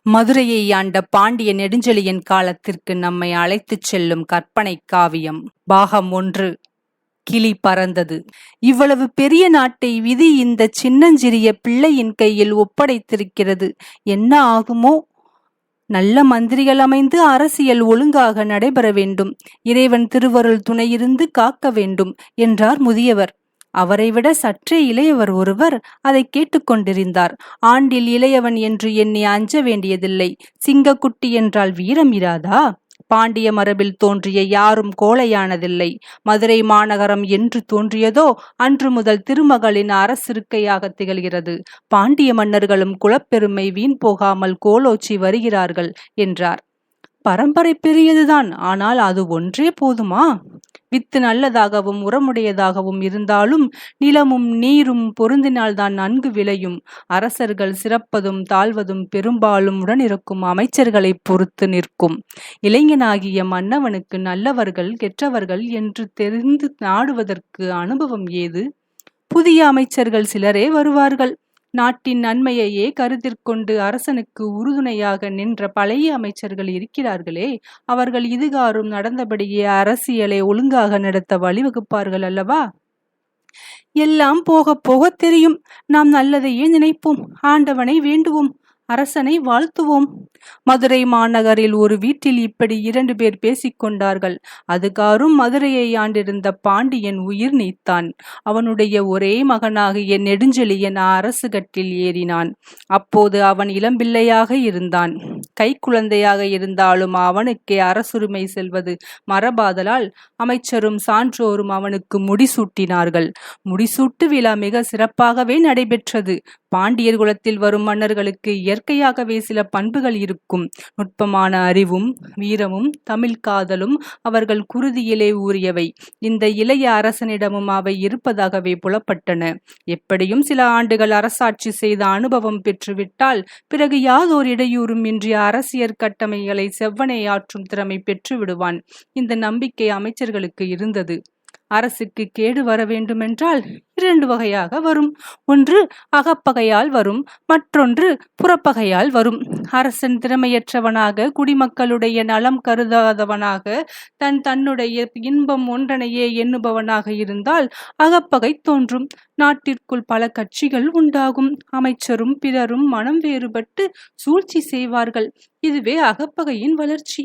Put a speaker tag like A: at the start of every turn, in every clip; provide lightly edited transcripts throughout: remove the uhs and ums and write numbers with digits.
A: மதுரையை ஆண்ட பாண்டிய நெடுஞ்செழியன் காலத்திற்கு நம்மை அழைத்துச் செல்லும் கற்பனை காவியம் பாகம் 1. கிளி பறந்தது. இவ்வளவு பெரிய நாட்டை விதி இந்த சின்னஞ்சிறிய பிள்ளையின் கையில் ஒப்படைத்திருக்கிறது. என்ன ஆகுமோ? நல்ல மந்திரிகள் அமைந்து அரசியல் ஒழுங்காக நடைபெற வேண்டும். இறைவன் திருவருள் துணையிருந்து காக்க வேண்டும் என்றார் முதியவர். அவரை விட சற்றே இளையவர் ஒருவர் அதை கேட்டுக்கொண்டிருந்தார். ஆண்டில் இளையவன் என்று எண்ணி அஞ்ச வேண்டியதில்லை. சிங்கக்குட்டி என்றால் வீரம் இராதா? பாண்டிய மரபில் தோன்றிய யாரும் கோழையானதில்லை. மதுரை மாநகரம் என்று தோன்றியதோ அன்று முதல் திருமகளின் அரசிருக்கையாக திகழ்கிறது. பாண்டிய மன்னர்களும் குலப்பெருமை வீண் போகாமல் கோலோச்சி வருகிறார்கள் என்றார். பரம்பரை பெரியதுதான், ஆனால் அது ஒன்றே போதுமா? வித்து நல்லதாகவும் உரமுடையதாகவும் இருந்தாலும் நிலமும் நீரும் பொருந்தினால்தான் நன்கு விளையும். அரசர்கள் சிறப்பதும் தாழ்வதும் பெரும்பாலும் உடனிருக்கும் அமைச்சர்களை பொறுத்து நிற்கும். இளைஞனாகிய மன்னவனுக்கு நல்லவர்கள் கெட்டவர்கள் என்று தெரிந்து நாடுவதற்கு அனுபவம் ஏது? புதிய அமைச்சர்கள் சிலரே வருவார்கள். நாட்டின் நன்மையையே கருத்திற்கொண்டு அரசனுக்கு உறுதுணையாக நின்ற பழைய அமைச்சர்கள் இருக்கிறார்களே, அவர்கள் இதுகாரும் நடந்தபடியே அரசியலை ஒழுங்காக நடத்த வழிவகுப்பார்கள் அல்லவா? எல்லாம் போக போக தெரியும். நாம் நல்லதையே நினைப்போம், ஆண்டவனை வேண்டுவோம், அரசனை வாழ்த்துவோம். மதுரை மாநகரில் ஒரு வீட்டில் இப்படி 2 பேர் பேசிக்கொண்டார்கள். அதுகாரும் மதுரையை ஆண்டிருந்த பாண்டியன் உயிர் நீத்தான். அவனுடைய ஒரே மகனாகிய நெடுஞ்செழியன் அரசு கட்டில் ஏறினான். அப்போது அவன் இளம்பிள்ளையாக இருந்தான். கை குழந்தையாக இருந்தாலும் அவனுக்கே அரசுரிமை செல்வது மரபாதலால் அமைச்சரும் சான்றோரும் அவனுக்கு முடிசூட்டினார்கள். முடிசூட்டு விழா மிக சிறப்பாகவே நடைபெற்றது. பாண்டியர் குலத்தில் வரும் மன்னர்களுக்கு இயற்கையாகவே சில பண்புகள் இருக்கும். நுட்பமான அறிவும் வீரமும் தமிழ் காதலும் அவர்கள் குருதியிலே ஊறியவை. இந்த இளைய அரசனிடமும் அவை இருப்பதாகவே புலப்பட்டன. எப்படியும் சில ஆண்டுகள் அரசாட்சி செய்த அனுபவம் பெற்றுவிட்டால் பிறகு யாதோர் இடையூறும் இன்றைய அரசியற் கட்டமைகளை செவ்வனை ஆற்றும் திறமை பெற்று விடுவான். இந்த நம்பிக்கை அமைச்சர்களுக்கு இருந்தது. அரசுக்கு கேடு வர வேண்டுமென்றால் 2 வகையாக வரும். ஒன்று அகப்பகையால் வரும், மற்றொன்று புறப்பகையால் வரும். அரசன் திறமையற்றவனாக, குடிமக்களுடைய நலம் கருதாதவனாக, தன்னுடைய இன்பம் ஒன்றனையே எண்ணுபவனாக இருந்தால் அகப்பகை தோன்றும். நாட்டிற்குள் பல கட்சிகள் உண்டாகும். அமைச்சரும் பிறரும் மனம் வேறுபட்டு சூழ்ச்சி செய்வார்கள். இதுவே அகப்பகையின் வளர்ச்சி.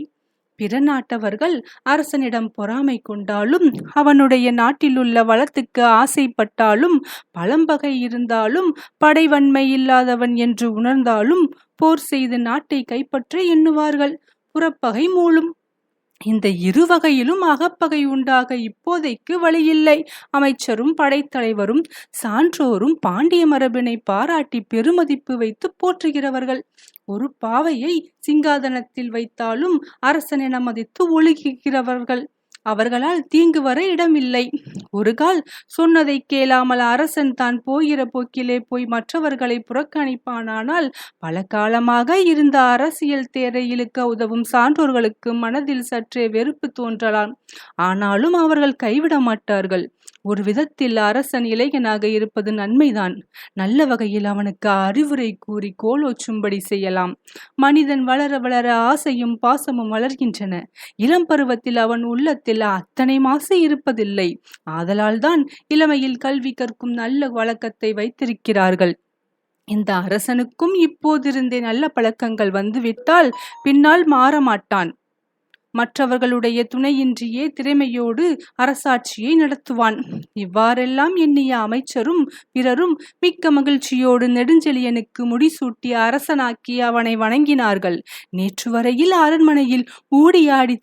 A: பிற நாட்டவர்கள் அரசனிடம் பொறாமை கொண்டாலும், அவனுடைய நாட்டிலுள்ள வளத்துக்கு ஆசைப்பட்டாலும், பழம்பகை இருந்தாலும், படைவன்மை இல்லாதவன் என்று உணர்ந்தாலும் போர் செய்து நாட்டை கைப்பற்ற எண்ணுவார்கள். புறப்பகை மூளும். இந்த 2 வகையிலும் அகப்பகை உண்டாக இப்போதைக்கு வழியில்லை. அமைச்சரும் படைத்தலைவரும் சான்றோரும் பாண்டிய மரபினை பாராட்டி பெருமதிப்பு வைத்து போற்றுகிறவர்கள். ஒரு பாவையை சிங்காதனத்தில் வைத்தாலும் அரசனை மதித்து ஒழுகுகிறவர்கள். அவர்களால் தீங்கு வர இடமில்லை. ஒரு கால் சொன்னதை கேளாமல் அரசன் தான் போகிற போக்கிலே போய் மற்றவர்களை புறக்கணிப்பானால் பல காலமாக இருந்த அரசியல் தேரை இழுக்க உதவும் சான்றோர்களுக்கு மனதில் சற்றே வெறுப்பு தோன்றலாம். ஆனாலும் அவர்கள் கைவிட மாட்டார்கள். ஒரு விதத்தில் அரசன் இளைஞனாக இருப்பது நன்மைதான். நல்ல வகையில் அவனுக்கு அறிவுரை கூறி கோலோச்சும்படி செய்யலாம். மனிதன் வளர வளர ஆசையும் பாசமும் வளர்கின்றன. இளம் பருவத்தில் அவன் உள்ளத்தில் அத்தனை மாசு இருப்பதில்லை. ஆதலால்தான் இளமையில் கல்வி கற்கும் நல்ல வழக்கத்தை வைத்திருக்கிறார்கள். இந்த அரசனுக்கும் இப்போதிருந்தே நல்ல பழக்கங்கள் வந்துவிட்டால் பின்னால் மாறமாட்டான். மற்றவர்களுடைய துணையின்றியே திறமையோடு அரசாட்சியை நடத்துவான். இவ்வாறெல்லாம் எண்ணிய அமைச்சரும் பிறரும் மிக்க மகிழ்ச்சியோடு நெடுஞ்செழியனுக்கு முடிசூட்டி அரசனாக்கி அவனை வணங்கினார்கள். நேற்று வரையில் அரண்மனையில் ஓடியாடி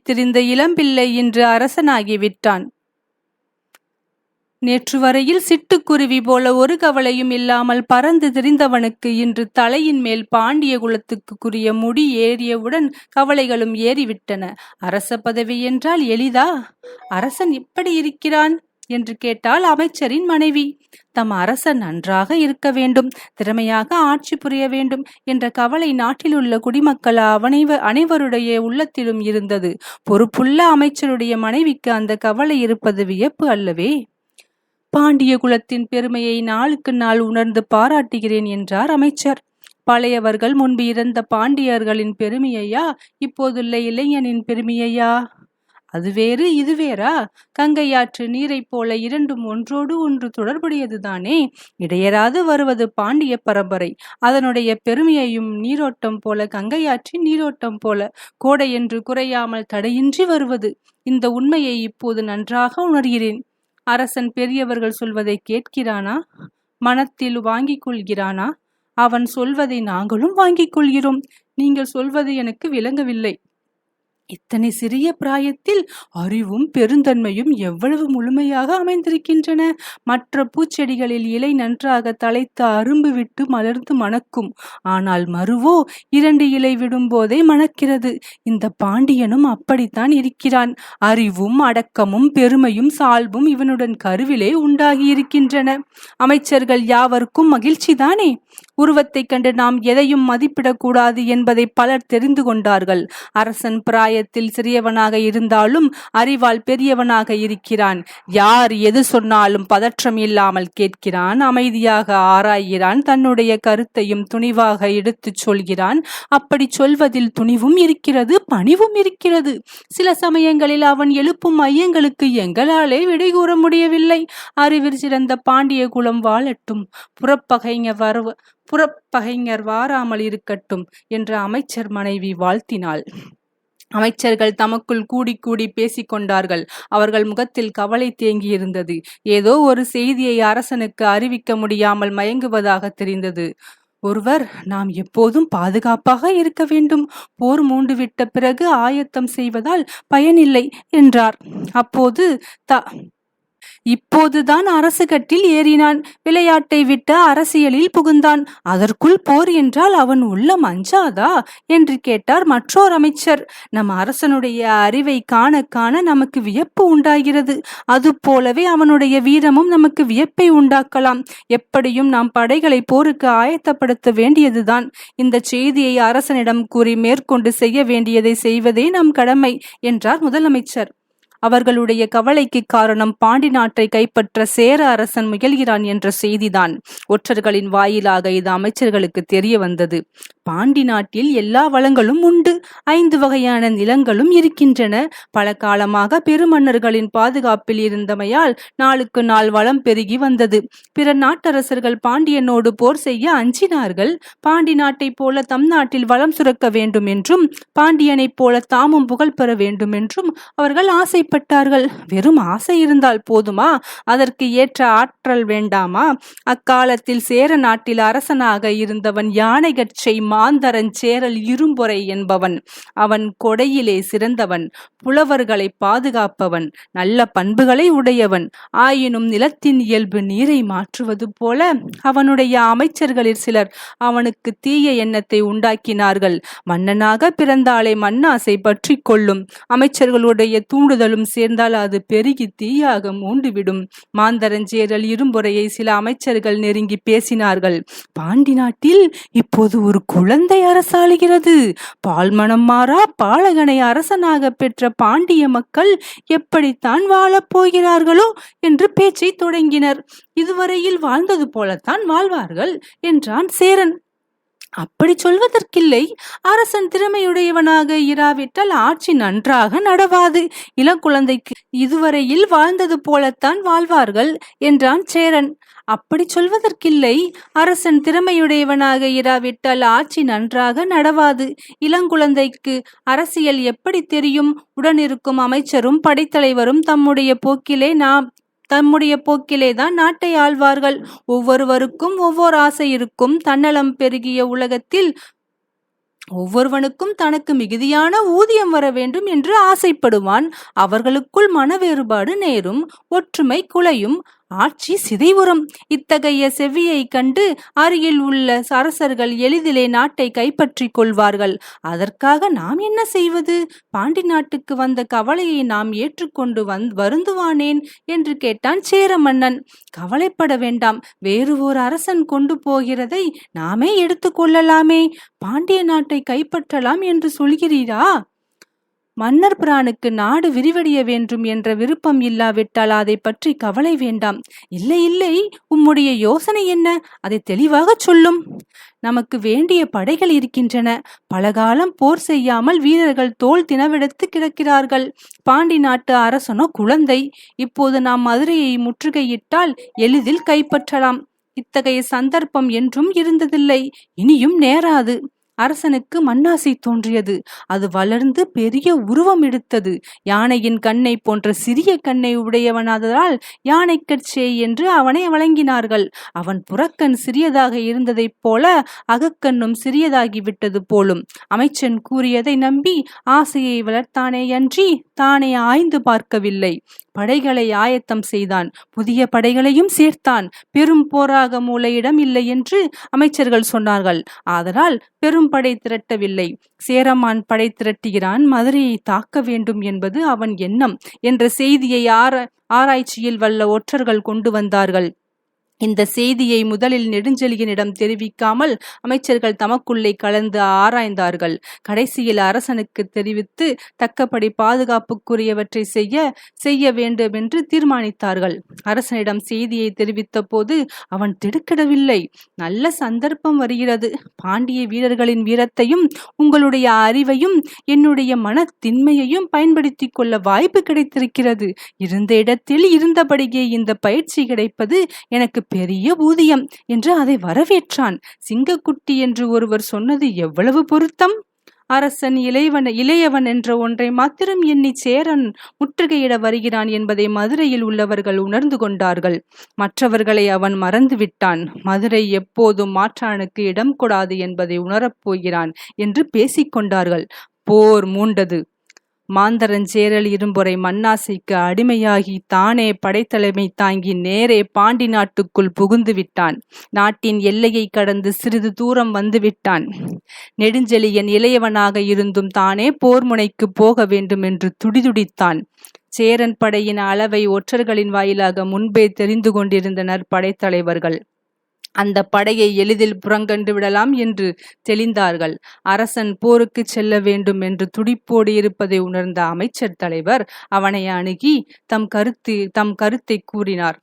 A: திரிந்த இளம்பிள்ளை இன்று அரசனாகிவிட்டான். நேற்று வரையில் சிட்டுக்குருவி போல ஒரு கவலையும் இல்லாமல் பறந்து திரிந்தவனுக்கு இன்று தலையின் மேல் பாண்டிய குலத்துக்குரிய முடி ஏறியவுடன் கவலைகளும் ஏறிவிட்டன. அரச பதவி என்றால் எளிதா? அரசன் எப்படி இருக்கிறான் என்று கேட்டால் அமைச்சரின் மனைவி. தம் அரசன் நன்றாக இருக்க வேண்டும், திறமையாக ஆட்சி புரிய வேண்டும் என்ற கவலை நாட்டில் உள்ள குடிமக்கள் அனைவருடைய உள்ளத்திலும் இருந்தது. பொறுப்புள்ள அமைச்சருடைய மனைவிக்கு அந்த கவலை இருப்பது வியப்பு அல்லவே. பாண்டிய குலத்தின் பெருமையை நாளுக்கு நாள் உணர்ந்து பாராட்டுகிறேன் என்றார் அமைச்சர். பழையவர்கள் முன்பு இறந்த பாண்டியர்களின் பெருமையா, இப்போதுள்ள இளைஞனின் பெருமையா? அது வேறு இது வேறா? கங்கையாற்று நீரைப் போல இரண்டும் ஒன்றோடு ஒன்று தொடர்புடையதுதானே. இடையராது வருவது பாண்டிய பரம்பரை. அதனுடைய பெருமையையும் நீரோட்டம் போல, கங்கையாற்றின் நீரோட்டம் போல கோடை என்று குறையாமல் தடையின்றி வருவது. இந்த உண்மையை இப்போது நன்றாக உணர்கிறேன். அரசன் பெரியவர்கள் சொல்வதை கேட்கிறானா? மனத்தில் வாங்கிக் கொள்கிறானா? அவன் சொல்வதை நாங்களும் வாங்கிக் கொள்கிறோம். நீங்கள் சொல்வது எனக்கு விளங்கவில்லை. இத்தனை சிறிய பிராயத்தில் அறிவும் பெருந்தன்மையும் எவ்வளவு முழுமையாக அமைந்திருக்கின்றன. மற்ற பூச்செடிகளில் இலை நன்றாக தலைத்து அரும்பு விட்டு மலர்ந்து மணக்கும். ஆனால் மருவோ 2 இலை விடும் போதே மணக்கிறது. இந்த பாண்டியனும் அப்படித்தான் இருக்கிறான். அறிவும் அடக்கமும் பெருமையும் சால்பும் இவனுடன் கருவிலே உண்டாகி இருக்கின்றன. அமைச்சர்கள் யாவருக்கும் மகிழ்ச்சிதானே. உருவத்தை கண்டு நாம் எதையும் மதிப்பிடக்கூடாது என்பதை பலர் தெரிந்து கொண்டார்கள். அரசன் பிராயத்தில் சிறியவனாக இருந்தாலும் அறிவால் பெரியவனாக இருக்கிறான். யார் எது சொன்னாலும் பதற்றம் இல்லாமல் கேட்கிறான், அமைதியாக ஆராய்கிறான், தன்னுடைய கருத்தையும் துணிவாக எடுத்துச் சொல்கிறான். அப்படி சொல்வதில் துணிவும் இருக்கிறது, பணிவும் இருக்கிறது. சில சமயங்களில் அவன் எழுப்பும் ஐயங்களுக்கு எங்களாலே விடை கூற முடியவில்லை. அறிவில் சிறந்த பாண்டிய குலம் வாழட்டும், புறப்பகைஞர் வாராமல் இருக்கட்டும் என்று அமைச்சர் மனைவி வாழ்த்தினாள். அமைச்சர்கள் தமக்குள் கூடி கூடி பேசிக்கொண்டார்கள். அவர்கள் முகத்தில் கவலை தேங்கியிருந்தது. ஏதோ ஒரு செய்தியை அரசனுக்கு அறிவிக்க முடியாமல் மயங்குவதாக தெரிந்தது. ஒருவர், நாம் எப்போதும் பாதுகாப்பாக இருக்க வேண்டும். போர் மூண்டுவிட்ட பிறகு ஆயத்தம் செய்வதால் பயனில்லை என்றார். அப்போது இப்போதுதான் அரசு கட்டில் ஏறினான். விளையாட்டை விட்டு அரசியலில் புகுந்தான். அதற்குள் போர் என்றால் அவன் உள்ளம் அஞ்சாதா என்று கேட்டார் மற்றோர் அமைச்சர். நம் அரசனுடைய அறிவை காண காண நமக்கு வியப்பு உண்டாகிறது. அது போலவே அவனுடைய வீரமும் நமக்கு வியப்பை உண்டாக்கலாம். எப்படியும் நாம் படைகளை போருக்கு ஆயத்தப்படுத்த வேண்டியதுதான். இந்த செய்தியை அரசனிடம் கூறி மேற்கொண்டு செய்ய வேண்டியதை செய்வதே நம் கடமை என்றார் முதலமைச்சர். அவர்களுடைய கவலைக்கு காரணம் பாண்டி நாட்டை கைப்பற்ற சேர அரசன் முயல்கிறான் என்ற செய்திதான். ஒற்றர்களின் வாயிலாக இது அமைச்சர்களுக்கு தெரிய வந்தது. பாண்டி நாட்டில் எல்லா வளங்களும் உண்டு. 5 வகையான நிலங்களும் இருக்கின்றன. பல காலமாக பெருமன்னர்களின் பாதுகாப்பில் இருந்தமையால் நாளுக்கு நாள் வளம் பெருகி வந்தது. பிற நாட்டரசர்கள் பாண்டியனோடு போர் செய்ய அஞ்சினார்கள். பாண்டி நாட்டை போல தம் நாட்டில் வளம் சுரக்க வேண்டும் என்றும் பாண்டியனைப் போல தாமும் புகழ் பெற வேண்டும் என்றும் அவர்கள் ஆசைப்பட்டார்கள். வெறும் ஆசை இருந்தால் போதுமா? அதற்கு ஏற்ற ஆற்றல் வேண்டாமா? அக்காலத்தில் சேர நாட்டில் அரசனாக இருந்தவன் யானைகட்சை மாந்தரஞ்சேரல் இரும்பொறை என்பவன். அவன் கொடையிலே சிறந்தவன், புலவர்களை பாதுகாப்பவன், நல்ல பண்புகளை உடையவன். ஆயினும் நிலத்தின் இயல்பு நீரை மாற்றுவது போல அவனுடைய அமைச்சர்களில் சிலர் அவனுக்கு தீய எண்ணத்தை உண்டாக்கினார்கள். மன்னனாக பிறந்தாலே மண்ணாசை பற்றி கொள்ளும். அமைச்சர்களுடைய தூண்டுதலும் சேர்ந்தால் அது பெருகி தீயாக மூண்டுவிடும். மாந்தரஞ்சேரல் இரும்பொறையை சில அமைச்சர்கள் நெருங்கி பேசினார்கள். பாண்டி நாட்டில் இப்போது ஒரு குழந்தை அரசாளுகிறது. பால்மணம் மாறா பாலகனை அரசனாக பெற்ற பாண்டிய மக்கள் எப்படித்தான் வாழப் போகிறார்களோ என்று பேச்சை தொடங்கினர். இதுவரையில் வாழ்ந்தது போலத்தான் வாழ்வார்கள் என்றான் சேரன். அப்படி சொல்வதற்கில்லை. அரசன் திறமையுடையவனாக இராவிட்டால் ஆட்சி நன்றாக நடவாது. இளங்குழந்தைக்கு இதுவரையில் வாழ்ந்தது போலத்தான் வாழ்வார்கள் என்றான் சேரன். அப்படி சொல்வதற்கில்லை. அரசன் திறமையுடையவனாக இராவிட்டால் ஆட்சி நன்றாக நடவாது. இளங்குழந்தைக்கு அரசியல் எப்படி தெரியும்? உடனிருக்கும் அமைச்சரும் படைத்தலைவரும் தம்முடைய போக்கிலேதான் நாட்டை ஆள்வார்கள். ஒவ்வொருவருக்கும் ஒவ்வொரு ஆசை இருக்கும். தன்னலம் பெருகிய உலகத்தில் ஒவ்வொருவனுக்கும் தனக்கு மிகுதியான ஊதியம் வர வேண்டும் என்று ஆசைப்படுவான். அவர்களுக்குள் மன வேறுபாடு நேரும், ஒற்றுமை குலையும், ஆட்சி சிதைவுறும். இத்தகைய செவ்வியை கண்டு அருகில் உள்ள அரசர்கள் எளிதிலே நாட்டை கைப்பற்றி கொள்வார்கள். அதற்காக நாம் என்ன செய்வது? பாண்டி நாட்டுக்கு வந்த கவலையை நாம் ஏற்றுக்கொண்டு வருந்துவானேன் என்று கேட்டான் சேர மன்னன். கவலைப்பட வேண்டாம். வேறு ஒரு அரசன் கொண்டு போகிறதை நாமே எடுத்துக்கொள்ளலாமே. பாண்டிய நாட்டை கைப்பற்றலாம் என்று சொல்கிறீரா? மன்னர் பிரானுக்கு நாடு விரிவடைய வேண்டும் என்ற விருப்பம் இல்லாவிட்டால் அதை பற்றி கவலை வேண்டாம். இல்லை இல்லை, உம்முடைய யோசனை என்ன? அதை தெளிவாக சொல்லும். நமக்கு வேண்டிய படைகள் இருக்கின்றன. பலகாலம் போர் செய்யாமல் வீரர்கள் தோல் தினவெடுத்து கிடக்கிறார்கள். பாண்டி நாட்டு அரசனோ குழந்தை. இப்போது நாம் மதுரையை முற்றுகையிட்டால் எளிதில் கைப்பற்றலாம். இத்தகைய சந்தர்ப்பம் என்றும் இருந்ததில்லை, இனியும் நேராது. அரசனுக்கு மண்ணாசை தோன்றியது. அது வளர்ந்து பெரிய உருவம் எடுத்தது. யானையின் கண்ணை போன்ற சிறிய கண்ணை உடையவனாததால் யானைக்கட்சே என்று அவனை வழங்கினார்கள். அவன் புறக்கண் சிறியதாக இருந்ததைப் போல அகக்கண்ணும் சிறியதாகிவிட்டது போலும். அமைச்சன் கூறியதை நம்பி ஆசையை வளர்த்தானேயன்றி தானே ஆய்ந்து பார்க்கவில்லை. படைகளை ஆயத்தம் செய்தான். புதிய படைகளையும் சேர்த்தான். பெரும் போராக மூளையிடம் இல்லை என்று அமைச்சர்கள் சொன்னார்கள். ஆதலால் பெரும் படை திரட்டவில்லை. சேரமான் படை திரட்டுகிறான், மதுரையை தாக்க வேண்டும் என்பது அவன் எண்ணம் என்ற செய்தியை ஆராய்ச்சியில் வல்ல ஒற்றர்கள் கொண்டு வந்தார்கள். இந்த செய்தியை முதலில் நெடுஞ்செழியனிடம் தெரிவிக்காமல் அமைச்சர்கள் தமக்குள்ளே கலந்து ஆராய்ந்தார்கள். கடைசியில் அரசனுக்கு தெரிவித்து தக்கபடி பாதுகாப்புக்குரியவற்றை செய்ய வேண்டும் என்று தீர்மானித்தார்கள். அரசனிடம் செய்தியை தெரிவித்த போது அவன் திடுக்கிடவில்லை. நல்ல சந்தர்ப்பம் வருகிறது. பாண்டிய வீரர்களின் வீரத்தையும் உங்களுடைய அறிவையும் என்னுடைய மனத்தின்மையையும் பயன்படுத்தி கொள்ள வாய்ப்பு கிடைத்திருக்கிறது. இருந்த இடத்தில் இருந்தபடியே இந்த பயிற்சி கிடைப்பது எனக்கு பெரிய ஊதியம் என்று அதை வரவேற்றான். சிங்கக்குட்டி என்று ஒருவர் சொன்னது எவ்வளவு பொருத்தம்! அரசன் இளையவன் என்ற ஒன்றை மாத்திரம் எண்ணி சேரன் முற்றுகையிட வருகிறான் என்பதை மதுரையில் உள்ளவர்கள் உணர்ந்து கொண்டார்கள். மற்றவர்களை அவன் மறந்துவிட்டான். மதுரை எப்போதும் மாற்றானுக்கு இடம் கொடாது என்பதை உணரப்போகிறான் என்று பேசிக்கொண்டார்கள். போர் மூண்டது. மாந்தரஞ்சேரல் இரும்பொறை மண்ணாசைக்கு அடிமையாகி தானே படைத்தலைமை தாங்கி நேரே பாண்டி நாட்டுக்குள் புகுந்து விட்டான். நாட்டின் எல்லையை கடந்து சிறிது தூரம் வந்து விட்டான். நெடுஞ்செழியன் இளையவனாக இருந்தும் தானே போர் முனைக்கு போக வேண்டும் என்று துடிதுடித்தான். சேரன் படையின் அளவை ஒற்றர்களின் வாயிலாக முன்பே தெரிந்து கொண்டிருந்தனர் படைத்தலைவர்கள். அந்த படையை எளிதில் புறங்கண்டு விடலாம் என்று தெளிந்தார்கள். அரசன் போருக்கு செல்ல வேண்டும் என்று துடிப்போடு இருப்பதை உணர்ந்த அமைச்சர் தலைவர் அவனை அணுகி தம் கருத்தை கூறினார்.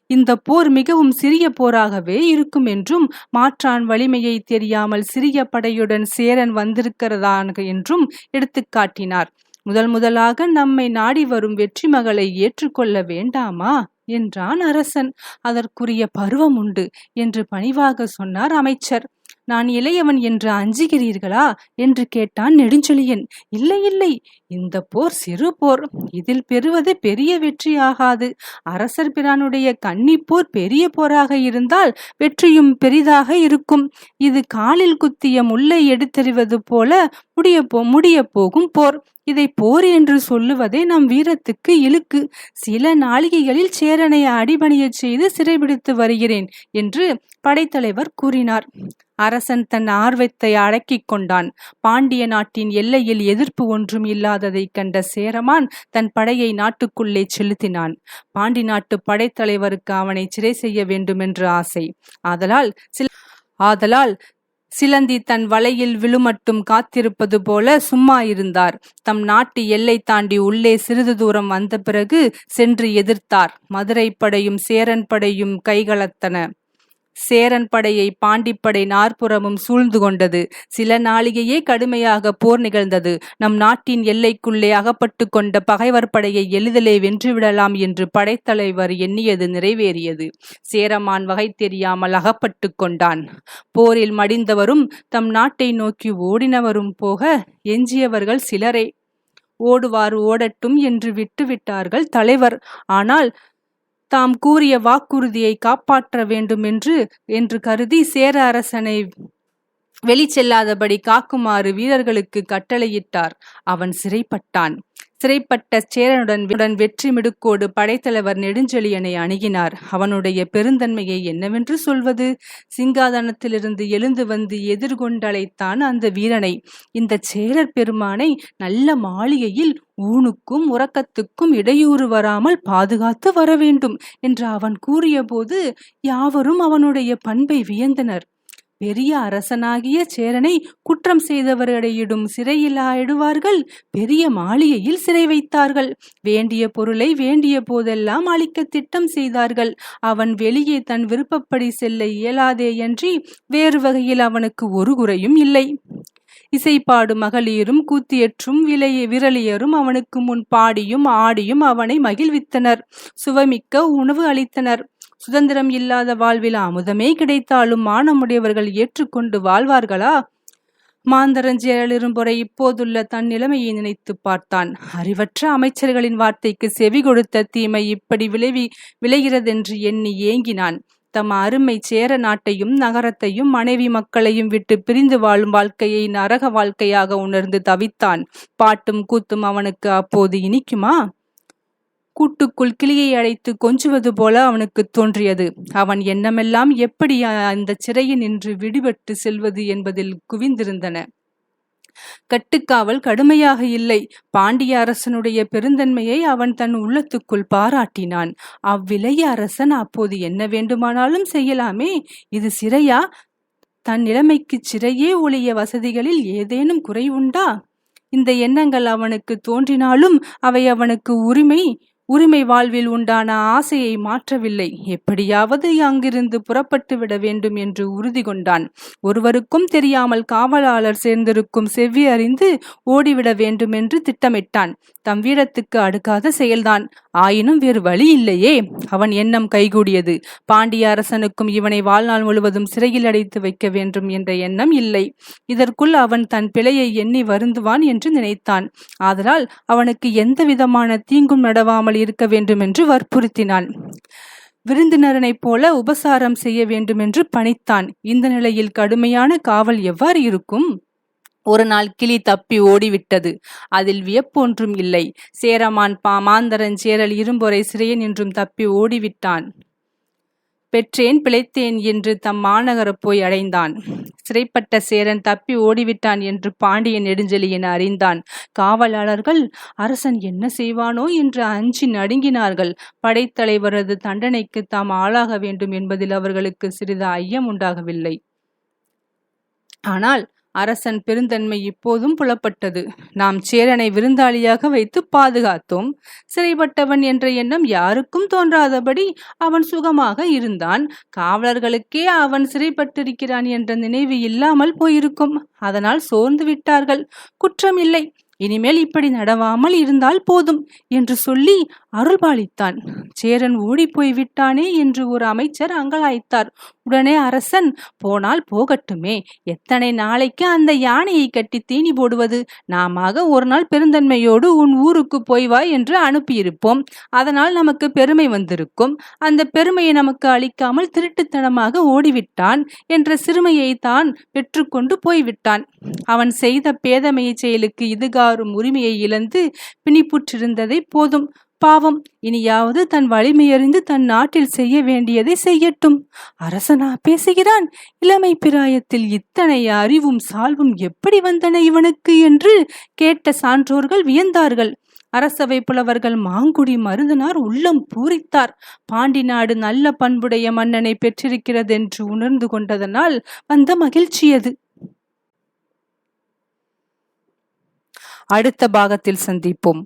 A: இந்த போர் மிகவும் சிறிய போராகவே இருக்கும் என்றும் மாற்றான் வலிமையை தெரியாமல் சிறிய படையுடன் சேரன் வந்திருக்கிறதாக என்றும் எடுத்துக்காட்டினார். முதலாக நம்மை நாடி வரும் வெற்றி மகளை ஏற்றுக்கொள்ள வேண்டாமா என்றான் அரசன். அதற்குரிய பருவம் உண்டு என்று பணிவாக சொன்னார் அமைச்சர். நான் இளையவன் என்று அஞ்சுகிறீர்களா என்று கேட்டான் நெடுஞ்செழியன். இல்லை இல்லை, இந்த போர் சிறு போர். இதில் பெறுவது பெரிய வெற்றி ஆகாது. அரசர் பிரானுடைய கன்னி போர் பெரிய போராக இருந்தால் வெற்றியும் பெரிதாக இருக்கும். இது காலில் குத்திய முல்லை எடுத்தெறிவது போல முடிய போகும் போர். இதை போர் என்று சொல்லுவதே நம் வீரத்துக்கு இழுக்கு. சில நாளிகைகளில் சேரனை அடிபணிய செய்து சிறைபிடித்து வருகிறேன் என்று படைத்தலைவர் கூறினார். அரசன் தன் ஆர்வத்தை அடக்கிக் கொண்டான். பாண்டிய நாட்டின் எல்லையில் எதிர்ப்பு ஒன்றும் இல்லாததை கண்ட சேரமான் தன் படையை நாட்டுக்குள்ளே செலுத்தினான். பாண்டி நாட்டு படைத்தலைவருக்கு அவனை சிறை செய்ய வேண்டும் என்று ஆசை. ஆதலால் சிலந்தி தன் வலையில் விழுமட்டும் காத்திருப்பது போல சும்மா இருந்தார். தம் நாட்டு எல்லை தாண்டி உள்ளே சிறிது தூரம் வந்த பிறகு சென்று எதிர்த்தார். மதுரை படையும் சேரன் படையும் கைகலத்தன. சேரன் படையை பாண்டிப்படை நாற்புறமும் சூழ்ந்து கொண்டது. சில நாளிகையே கடுமையாக போர் நிகழ்ந்தது. நம் நாட்டின் எல்லைக்குள்ளே அகப்பட்டு கொண்ட பகைவர் படையை எளிதிலே வென்றுவிடலாம் என்று படைத்தலைவர் எண்ணியது நிறைவேறியது. சேரமான் வகை தெரியாமல் அகப்பட்டு கொண்டான். போரில் மடிந்தவரும் தம் நாட்டை நோக்கி ஓடினவரும் போக எஞ்சியவர்கள் சிலரே. ஓடுவார் ஓடட்டும் என்று விட்டுவிட்டார்கள் தலைவர். ஆனால் தாம் கூறிய வாக்குறுதியை காப்பாற்ற வேண்டும் என்று கருதி சேர அரசனை வெளிச்செல்லாதபடி காக்குமாறு வீரர்களுக்கு கட்டளையிட்டார். அவன் சிறைப்பட்டான். சிறைப்பட்ட சேரனுடன் வெற்றி மிடுக்கோடு படைத்தலைவர் நெடுஞ்செழியனை அணுகினார். அவனுடைய பெருந்தன்மையை என்னவென்று சொல்வது? சிங்காதனத்திலிருந்து எழுந்து வந்து எதிர்கொண்டழைத்தான் அந்த வீரனை. இந்த சேரர் பெருமானை நல்ல மாளிகையில் ஊனுக்கும் உறக்கத்துக்கும் இடையூறு வராமல் பாதுகாத்து வர வேண்டும் என்று அவன் கூறிய போது யாவரும் அவனுடைய பண்பை வியந்தனர். பெரிய அரசனாகிய சேரனை குற்றம் செய்தவர்களிடம் சிறையில் ஆயிடுவார்கள். பெரிய மாளிகையில் சிறை வைத்தார்கள். வேண்டிய பொருளை வேண்டிய போதெல்லாம் அளிக்க திட்டம் செய்தார்கள். அவன் வெளியே தன் விருப்பப்படி செல்ல இயலாதேயன்றி வேறு வகையில் அவனுக்கு ஒரு குறையும் இல்லை. இசைப்பாடு மகளிரும் கூத்தியற்றும் விரலியரும் அவனுக்கு முன் பாடியும் ஆடியும் அவனை மகிழ்வித்தனர். சுவைமிக்க உணவு அளித்தனர். சுதந்திரம் இல்லாத வாழ்வில் அமுதமே கிடைத்தாலும் மானமுடையவர்கள் ஏற்றுக்கொண்டு வாழ்வார்களா? மாந்தரஞ்சேரலிரும்பொறை இப்போதுள்ள தன் நிலைமையை நினைத்து பார்த்தான். அறிவற்ற அமைச்சர்களின் வார்த்தைக்கு செவி கொடுத்த தீமை இப்படி விளைகிறதென்று எண்ணி ஏங்கினான். தம் அருமை சேர நாட்டையும் நகரத்தையும் மனைவி மக்களையும் விட்டு பிரிந்து வாழும் வாழ்க்கையை நரக வாழ்க்கையாக உணர்ந்து தவித்தான். பாட்டும் கூத்தும் அவனுக்கு அப்போது இனிக்குமா? கூட்டுக்குள் கிளியை அழைத்து கொஞ்சுவது போல அவனுக்கு தோன்றியது. அவன் எண்ணமெல்லாம் எப்படி அந்த சிறையில் நின்று விடுபட்டு செல்வது என்பதில் குவிந்திருந்தன. கட்டுக்காவல் கடுமையாக இல்லை. பாண்டிய அரசனுடைய பெருந்தன்மையை அவன் தன் உள்ளத்துக்குள் பாராட்டினான். அவ்விளைய அரசன் அப்போது என்ன வேண்டுமானாலும் செய்யலாமே, இது சிறையா? தன் நிலைமைக்கு சிறையே ஒழிய வசதிகளில் ஏதேனும் குறை உண்டா? இந்த எண்ணங்கள் அவனுக்கு தோன்றினாலும் அவை அவனுக்கு உரிமை வாழ்வில் உண்டான ஆசையை மாற்றவில்லை. எப்படியாவது அங்கிருந்து புறப்பட்டு விட வேண்டும் என்று உறுதி கொண்டான். ஒருவருக்கும் தெரியாமல் காவலாளர் சேர்ந்திருக்கும் செவ்வி அறிந்து ஓடிவிட வேண்டும் என்று திட்டமிட்டான். தம் வீரத்துக்கு அடுக்காத செயல்தான். ஆயினும் வேறு வழி இல்லையே. அவன் எண்ணம் கைகூடியது. பாண்டிய அரசனுக்கும் இவனை வாழ்நாள் முழுவதும் சிறையில் அடைத்து வைக்க வேண்டும் என்ற எண்ணம் இல்லை. இதற்குள் அவன் தன் பிழையை எண்ணி வருந்துவான் என்று நினைத்தான். ஆதலால் அவனுக்கு எந்த விதமான தீங்கும் நடவாமல் இருக்க வேண்டும் என்று வற்புறுத்தினான். விருந்தினரனைப் போல உபசாரம் செய்ய வேண்டும் என்று பணித்தான். இந்த நிலையில் கடுமையான காவல் எவ்வாறு இருக்கும்? ஒரு நாள் கிளி தப்பி ஓடிவிட்டது. அதில் வியப்பொன்றும் இல்லை. சேரமான் மாந்தரஞ்சேரல் இரும்பொறை சிறையில் நின்றும் தப்பி ஓடிவிட்டான். பெற்றேன் பிழைத்தேன் என்று தம் மாநகர போய் அடைந்தான். சிறைப்பட்ட சேரன் தப்பி ஓடிவிட்டான் என்று பாண்டிய நெடுஞ்செழியன் அறிந்தான். காவலாளர்கள் அரசன் என்ன செய்வானோ என்று அஞ்சி நடுங்கினார்கள். படைத்தலைவரது தண்டனைக்கு தாம் ஆளாக வேண்டும் என்பதில் அவர்களுக்கு சிறிது ஐயம் உண்டாகவில்லை. ஆனால் அரசன் பெருந்தன்மை இப்போதும் புலப்பட்டது. நாம் சேரனை விருந்தாளியாக வைத்து பாதுகாத்தோம். சிறைப்பட்டவன் என்ற எண்ணம் யாருக்கும் தோன்றாதபடி அவன் சுகமாக இருந்தான். காவலர்களுக்கே அவன் சிறைப்பட்டிருக்கிறான் என்ற நினைவு இல்லாமல் போயிருக்கும். அதனால் சோர்ந்து விட்டார்கள். குற்றமில்லை. இனிமேல் இப்படி நடவாமல் இருந்தால் போதும் என்று சொல்லி அருள்பாலித்தான். சேரன் ஓடி போய் விட்டானே என்று ஒரு அமைச்சர் அங்கலாய்த்தார். உடனே அரசன், போனால் போகட்டுமே, எத்தனை நாளைக்கு அந்த யானையை கட்டி தீனி போடுவது? நாம ஒரு நாள் பெருந்தன்மையோடு உன் ஊருக்கு போய் வா என்று அனுப்பியிருப்போம். அதனால் நமக்கு பெருமை வந்திருக்கும். அந்த பெருமையை நமக்கு அளிக்காமல் திருட்டுத்தனமாக ஓடிவிட்டான் என்ற சிறுமையை தான் பெற்றுக்கொண்டு போய்விட்டான். அவன் செய்த பேதமைய செயலுக்கு இதுகாரும் உரிமையை இழந்து பிணிப்புற்றிருந்ததை போதும். பாவம், இனியாவது தன் வலிமையறிந்து தன் நாட்டில் செய்ய வேண்டியதை செய்யட்டும். அரசனா பேசுகிறான்? இளமை பிராயத்தில் இத்தனை அறிவும் சால்வும் எப்படி வந்தன இவனுக்கு என்று கேட்ட சான்றோர்கள் வியந்தார்கள். அரசவை புலவர்கள் மாங்குடி மருதனார் உள்ளம் பூரித்தார். பாண்டி நாடு நல்ல பண்புடைய மன்னனை பெற்றிருக்கிறதென்று உணர்ந்து கொண்டதனால் வந்த மகிழ்ச்சியது. அடுத்த பாகத்தில் சந்திப்போம்.